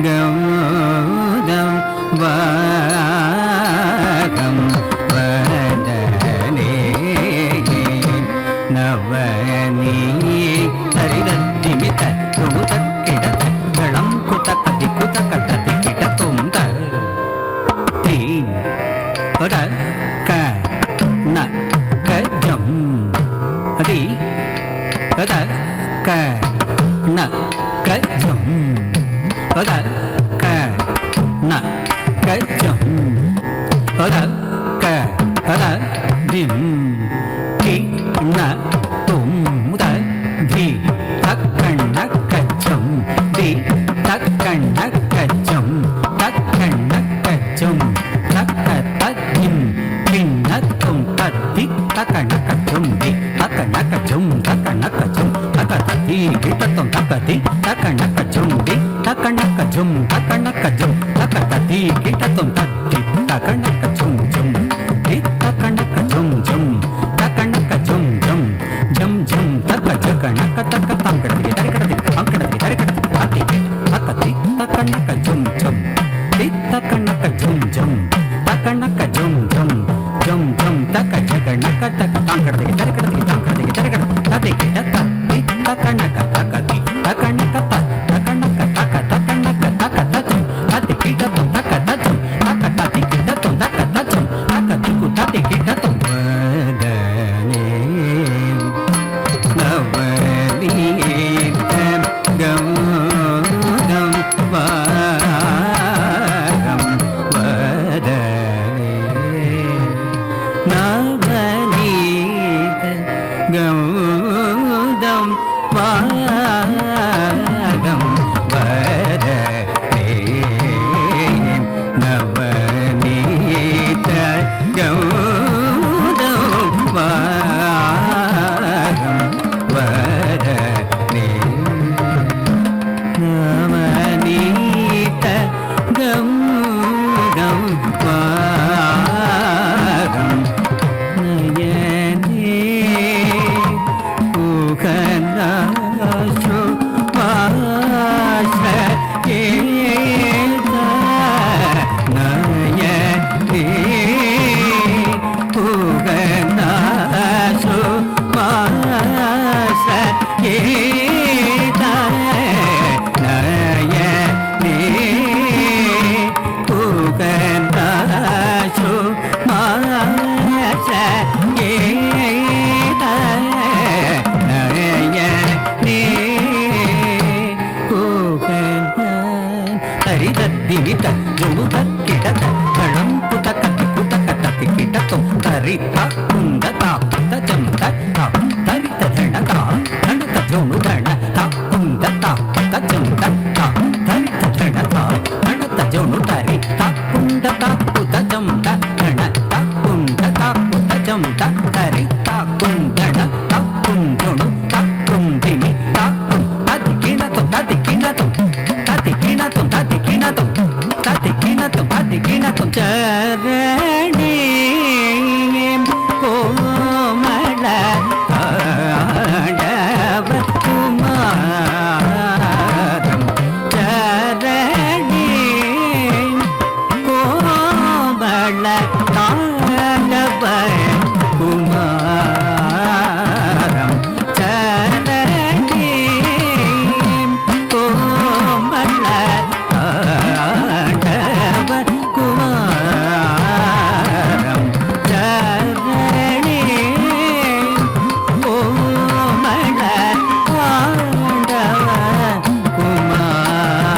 கௌதம் வாகம் வதனே நவனி ஹரிதத்திமித குமுதக்கிடத களம் குதகதி குதகடதி கிடதும் தீ பட க ந கஜம் அதி பட க ந கஜம் பத க ந கஜம் பத க பத திம் கி ந தும் முத தி தக்கண்ண கஜம் தி தக்கண்ண கஜம் தக்கண்ண கஜம் தக்க தஜிம் கிண்ண தும் தத்தி தக்கண்ண கஜம் தி தக்கண்ண கஜம் தக்கண்ண கஜம் தக்க தத்தி கிட்டத்தும் தக்கதி தக்கண்ண கஜம் தி தக்கண்ண கஜம் தக்கண்ண கஜம் தக்க தத்தி கிட்டத்தும் தத்தி தக்கண்ண கஜம் ஜம் தி தக்கண்ண கஜம் ஜம் தக்கண்ண கஜம் ஜம் ஜம் ஜம் தக்க ஜக்கண்ண தக்க தங்கடதி தரகடதி தங்கடதி தரகடதி தத்தி தக்கதி தக்கண்ண கஜம் ஜம் தி தக்கண்ண கஜம் ஜம் தக்கண்ண கஜம் ஜம் ஜம் ஜம் தக்க ஜக்கண்ண தக்க தங்கடதி தரகடதி தங்கடதி தரகடதி தத்தி தத்தி தக்கண்ண தக்கதி தக்கண்ண தக்க தக்கண்ண தக்க தக்கண்ண தக்க தத்தும் தத்தி கிடத்தும் தக்க தத்தும் தக்க தத்தி கிடத்தும் தக்க தத்தும் தக்க திக்கு தத்தி கிடத்தும் வதனே நவநீதம் கௌதம் வாகம் வதனே நவநீத கௌதம் வாகம் வதனே நவநீத கௌதம் வாகம் வதனே நவநீத கௌதம் வாகம் நயனே உகநாசோ வாச ஏத நயனே உகநாசோ வாச ஏத நயனே உகநாசோ வாச ஏத நயனே ஹரிதத்திமித ஜுமுதக்கிடத களம் குதகதி குதகடதி கிடதும் தரித குந்தத தஜம் தத்த தரித ஜனதா தனத ஜோனுதன த குந்தத தஜம் தத்த தரித ஜனதா தனத ஜோனுதரி த குந்தத குதஜம் தன த குந்தத குதஜம் தரி த குந்தன த குந்தொணு த குந்திமி த கும் ததி கிணத்தும் ததி கிணத்தும் ததி கிணத்தும் ததி கிணத்தும் ததி கிணத்தும் ததி கிணத்தும் சரணே கோமள ஆடவ குமாரம் சரணே கோமள ஆடவ குமாரம் சரணே கோமள ஆடவ குமாரம் சரணே கோமள ஆடவ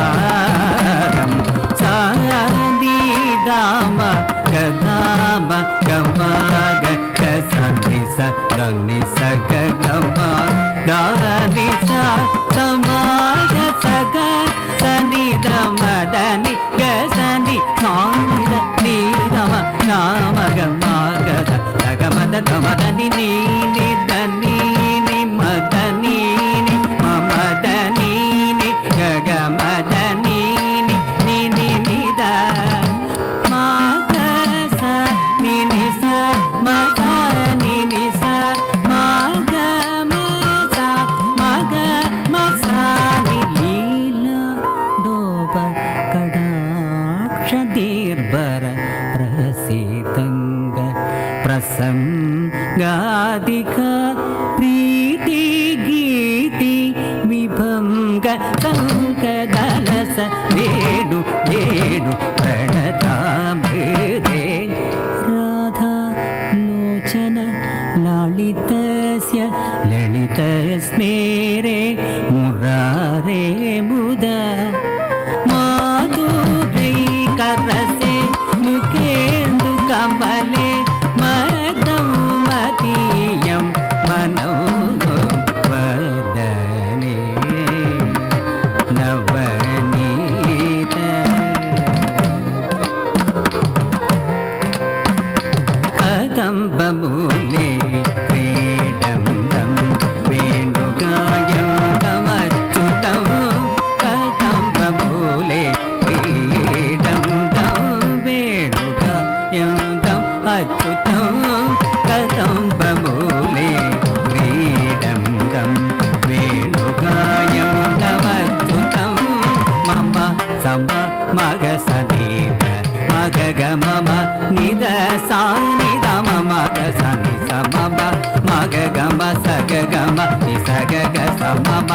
குமாரம் சாதி தாம கதாம கமாக கசனி சகனி சகமா தானி சமாக சக சனி தமதனி கசனி நானித நீதம நாமக மாகத தகமத தமதனி நீனி தனி நி மதனி நி மமதனி நி ககமதனி நி நி நித மாகச நி நி ச மக நி நி ச மக மச மக மச நி லீலா தோப षदीर्भर प्रसीतङ्ग प्रसङ्गादिक प्रीति गीति विभङ्ग कङ्कदलस वेणु वेणु प्रणतामृदे राधा लोचन लालितस्य ललितस्मेरे मुरारे मुदा माधुर्यैकरसे मुखेन्दु कमले मदं मदीयं मनोवदने नवनीत कदम्बमूले మగ నిద సాని దమ మగ సని సమమ మగ గమ సగ గమ ని సగ గ సమమ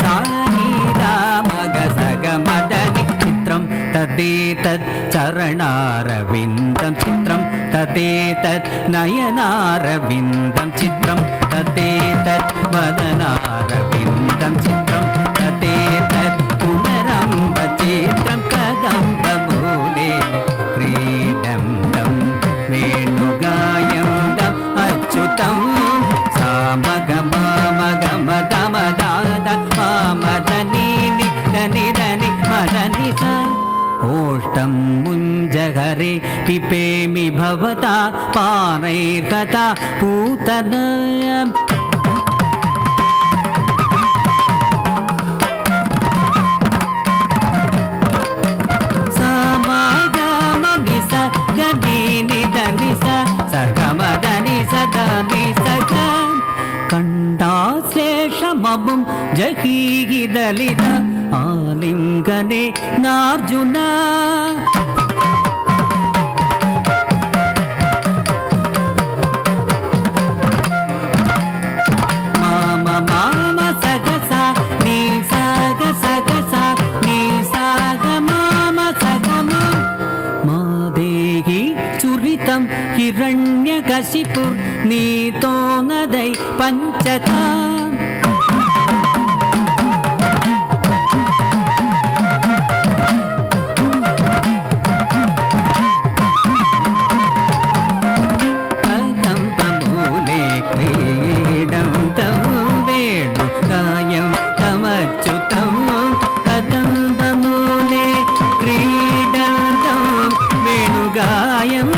సాని ద మగ సగ మదని చిత్రం తదేతత్ చరణారవిందం చిత్రం తదేతత్ నయనారవిందం చిత్రం తదేతత్ వదనారవిందం చిత్రం తదేతత్ పునరంబ చిత్రం కదంబమూలే వేణుగాయందం అచ్యుతం సామగమగమదమదాద మామదని దని దని మదని ఓష్టం ముంజహరే పిపేమి భవతా పానైర్కథా పూతన కండాశేషమముం జహీదలిత ఆలింగనే నార్జున మామ మామ సగస నీ సగ సగస నీ సగ మామ సగమ మాదేహి చురితం హిరణ్యకశిపు నీతో నదై పంచతా కదంబమూలే క్రీడం తం వేణుగాయం తమచ్యుతం కదంబమూలే క్రీడం తం వేణుగాయం